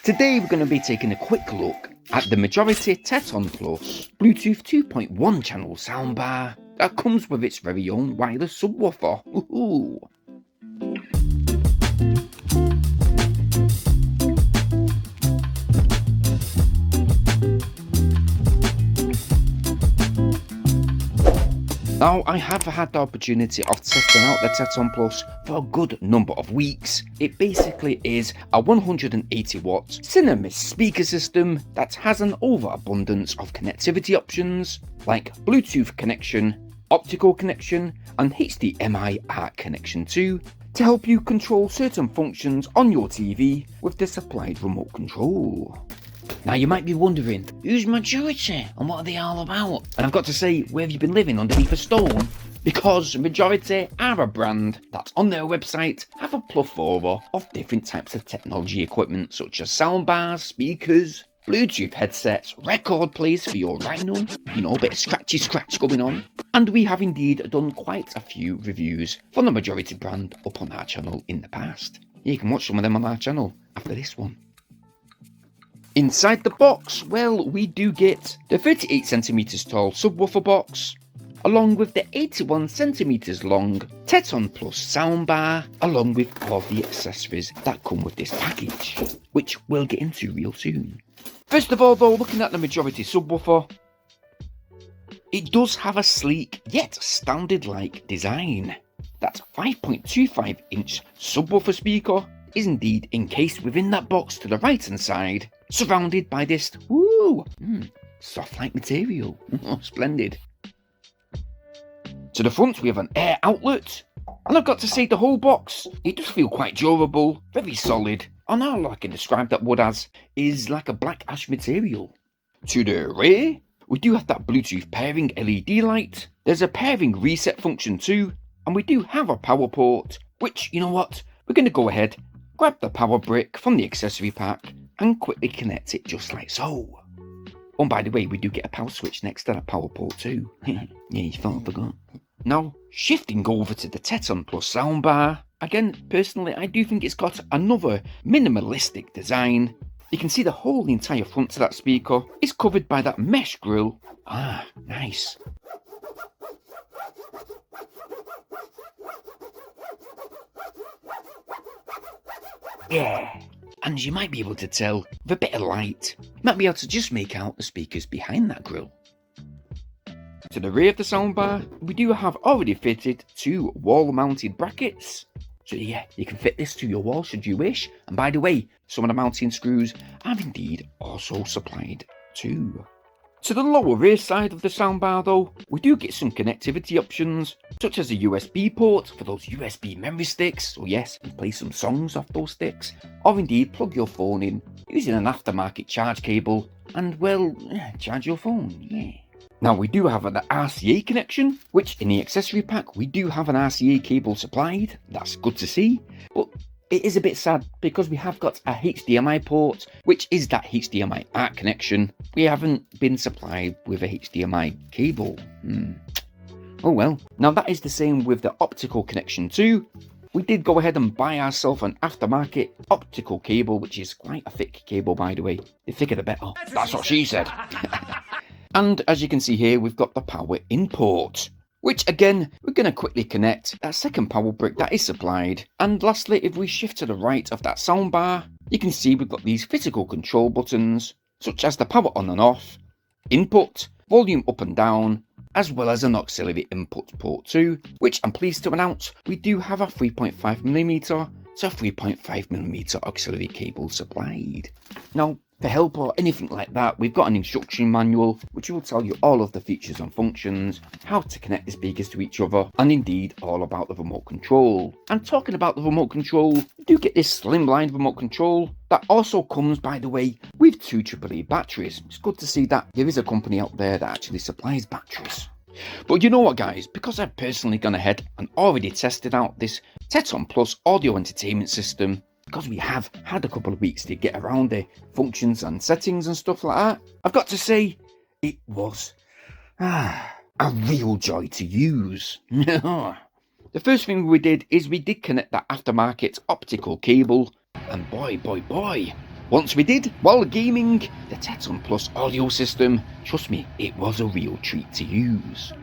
Today we're going to be taking a quick look at the Majority Teton Plus Bluetooth 2.1 channel soundbar that comes with its very own wireless subwoofer. Woohoo! Now, I have had the opportunity of testing out the Teton Plus for a good number of weeks. It basically is a 180 watt Cinemis speaker system that has an overabundance of connectivity options like Bluetooth connection, optical connection and HDMI ARC connection too, to help you control certain functions on your TV with the supplied remote control. Now you might be wondering, who's Majority and what are they all about? And I've got to say, where have you been living, underneath a stone? Because Majority are a brand that on their website have a plethora of different types of technology equipment such as soundbars, speakers, Bluetooth headsets, record players for your rhino, a bit of scratchy scratch going on. And we have indeed done quite a few reviews from the Majority brand up on our channel in the past. You can watch some of them on our channel after this one. Inside the box, well, we do get the 38cm tall subwoofer box, along with the 81cm long Teton Plus soundbar, along with all of the accessories that come with this package, which we'll get into real soon. First of all though, looking at the Majority subwoofer, it does have a sleek yet standard-like design. That 5.25 inch subwoofer speaker is indeed encased within that box to the right hand side, surrounded by this soft-like material. Splendid. To the front we have an air outlet, and I've got to say the whole box, it does feel quite durable, very solid, and all I can describe that wood as is like a black ash material. To the rear, we do have that Bluetooth pairing LED light, there's a pairing reset function too, and we do have a power port, which, you know what, we're going to go ahead, grab the power brick from the accessory pack, and quickly connect it just like so. Oh, and by the way, we do get a power switch next to that power port too. Yeah, you thought I forgot. Now, shifting over to the Teton Plus soundbar. Again, personally, I do think it's got another minimalistic design. You can see the whole entire front to that speaker is covered by that mesh grille. Ah, nice. Yeah. And as you might be able to tell, with a bit of light, you might be able to just make out the speakers behind that grille. To the rear of the soundbar, we do have already fitted two wall-mounted brackets. So yeah, you can fit this to your wall should you wish. And by the way, some of the mounting screws have indeed also supplied too. To the lower rear side of the soundbar though, we do get some connectivity options, such as a USB port for those USB memory sticks, so yes, you can play some songs off those sticks, or indeed plug your phone in using an aftermarket charge cable, and well, charge your phone, yeah. Now we do have an RCA connection, which in the accessory pack we do have an RCA cable supplied, that's good to see, but it is a bit sad because we have got a HDMI port, which is that HDMI ARC connection. We haven't been supplied with a HDMI cable. Oh well. Now that is the same with the optical connection too. We did go ahead and buy ourselves an aftermarket optical cable, which is quite a thick cable by the way. The thicker the better. That's what she said. And as you can see here, we've got the power in port, which again, we're going to quickly connect that second power brick that is supplied. And lastly, if we shift to the right of that soundbar, you can see we've got these physical control buttons, such as the power on and off, input, volume up and down, as well as an auxiliary input port too, which I'm pleased to announce, we do have a 3.5mm to 3.5mm auxiliary cable supplied. Now, for help or anything like that, we've got an instruction manual which will tell you all of the features and functions, how to connect the speakers to each other, and indeed all about the remote control. And talking about the remote control, you do get this slimline remote control that also comes, by the way, with two AAA batteries. It's good to see that there is a company out there that actually supplies batteries. But you know what guys, because I've personally gone ahead and already tested out this Teton Plus audio entertainment system, because we have had a couple of weeks to get around the functions and settings and stuff like that, I've got to say, it was a real joy to use. The first thing we did is we did connect that aftermarket optical cable, and boy, Once we did, while gaming, the Teton Plus audio system, trust me, it was a real treat to use.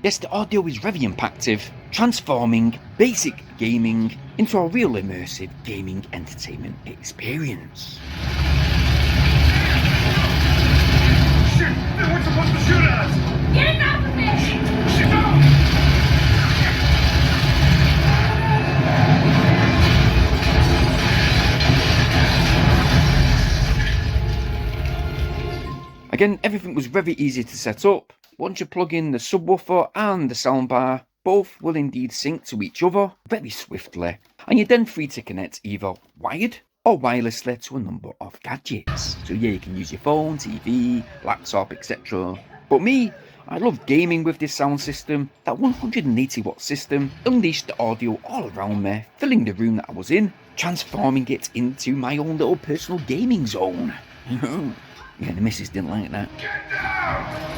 Yes, the audio is very impactful, transforming basic gaming into a real immersive gaming entertainment experience. Shit! They weren't supposed to shoot at us! Get him out of there! Shit! No! Again, everything was very easy to set up. Once you plug in the subwoofer and the soundbar, both will indeed sync to each other very swiftly, and you're then free to connect either wired or wirelessly to a number of gadgets. So yeah, you can use your phone, TV, laptop, etc. But me, I love gaming with this sound system. That 180 watt system unleashed the audio all around me, filling the room that I was in, transforming it into my own little personal gaming zone. Yeah, the missus didn't like that. Get down!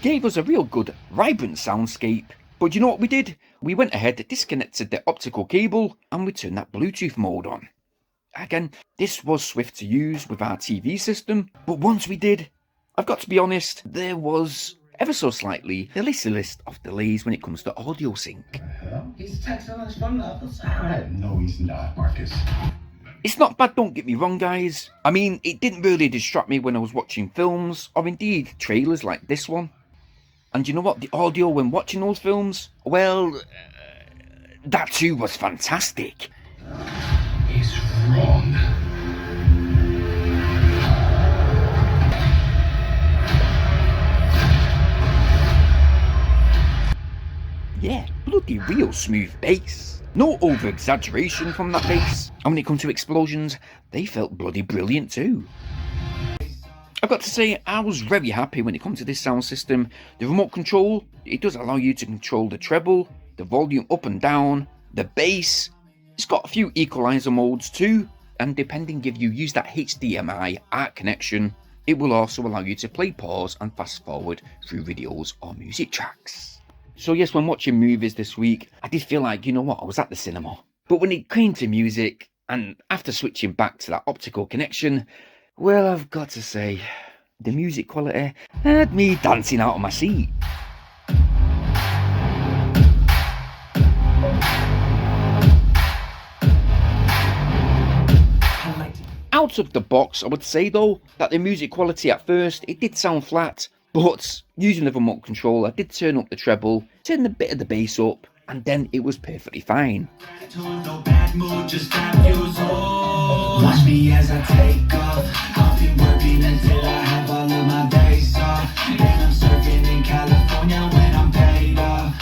Gave us a real good, vibrant soundscape. But you know what we did? We went ahead, disconnected the optical cable, and we turned that Bluetooth mode on. Again, this was swift to use with our TV system, but once we did, I've got to be honest, there was ever so slightly the list of delays when it comes to audio sync. He's texting us from the other side. No, he's not, Marcus. It's not bad, don't get me wrong, guys. I mean, it didn't really distract me when I was watching films, or indeed trailers like this one. And you know what? The audio when watching those films, well, that too was fantastic. He's wrong. Yeah, bloody real smooth bass. No over-exaggeration from that bass. And when it comes to explosions, they felt bloody brilliant too. I've got to say, I was very happy when it comes to this sound system. The remote control, it does allow you to control the treble, the volume up and down, the bass. It's got a few equalizer modes too, and depending if you use that HDMI ARC connection, it will also allow you to play pause and fast forward through videos or music tracks. So yes, when watching movies this week, I did feel like, you know what, I was at the cinema. But when it came to music, and after switching back to that optical connection, well, I've got to say, the music quality had me dancing out of my seat. Out of the box, I would say though, that the music quality at first, it did sound flat, but using the remote control, I did turn up the treble, turn a bit of the bass up, and then it was perfectly fine. Watch me as I take off. I'll be working until I have all of my days off. And I'm surfing in California when I'm paid off.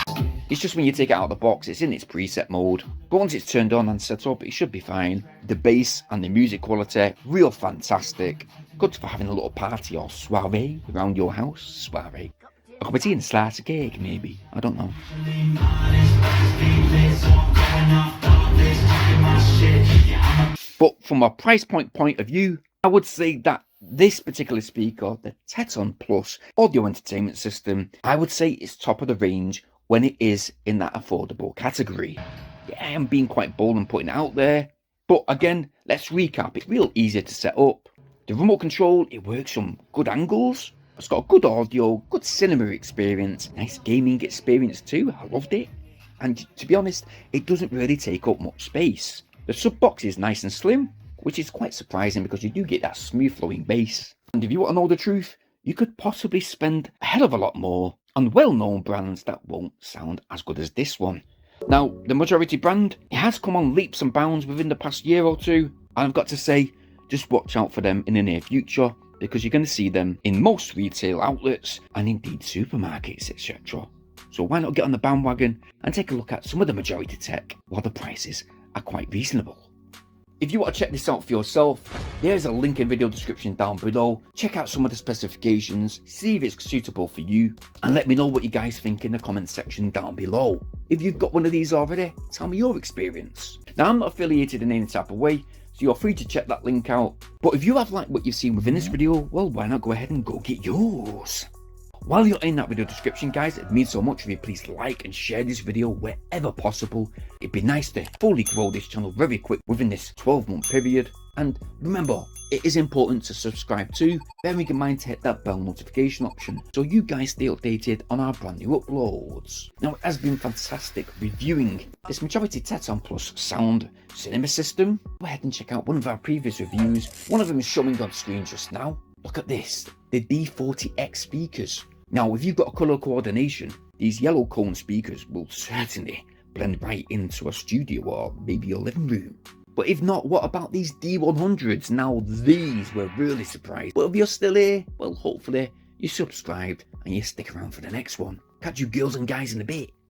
It's just when you take it out of the box, it's in its preset mode. But once it's turned on and set up, it should be fine. The bass and the music quality, real fantastic. Good for having a little party or soiree around your house. Soiree. A cup of tea and a slice of cake, maybe. I don't know. But from a price point of view, I would say that this particular speaker, the Teton Plus audio entertainment system, I would say is top of the range when it is in that affordable category. Yeah, I'm being quite bold and putting it out there. But again, let's recap. It's real easy to set up. The remote control, it works from good angles. It's got good audio, good cinema experience, nice gaming experience too. I loved it. And to be honest, it doesn't really take up much space. The sub box is nice and slim, which is quite surprising because you do get that smooth flowing bass. And if you want to know the truth, you could possibly spend a hell of a lot more on well-known brands that won't sound as good as this one. Now, the majority brand, it has come on leaps and bounds within the past year or two, and I've got to say, just watch out for them in the near future, because you're going to see them in most retail outlets and indeed supermarkets, etc. So why not get on the bandwagon and take a look at some of the majority tech while the prices are quite reasonable. If you want to check this out for yourself, there's a link in the video description down below. Check out some of the specifications, see if it's suitable for you, and let me know what you guys think in the comment section down below. If you've got one of these already, tell me your experience. Now, I'm not affiliated in any type of way, so you're free to check that link out. But if you have liked what you've seen within this video, well, why not go ahead and go get yours? While you're in that video description, guys, it means so much if you please like and share this video wherever possible. It'd be nice to fully grow this channel very quick within this 12-month period. And remember, it is important to subscribe too, bearing in mind to hit that bell notification option so you guys stay updated on our brand new uploads. Now, it has been fantastic reviewing this majority Teton Plus sound cinema system. Go ahead and check out one of our previous reviews. One of them is showing on screen just now. Look at this, the D40X speakers. Now, if you've got a colour coordination, these yellow cone speakers will certainly blend right into a studio or maybe your living room. But if not, what about these D100s? Now, these were really surprised. But if you're still here, well, hopefully you subscribed and you stick around for the next one. Catch you girls and guys in a bit.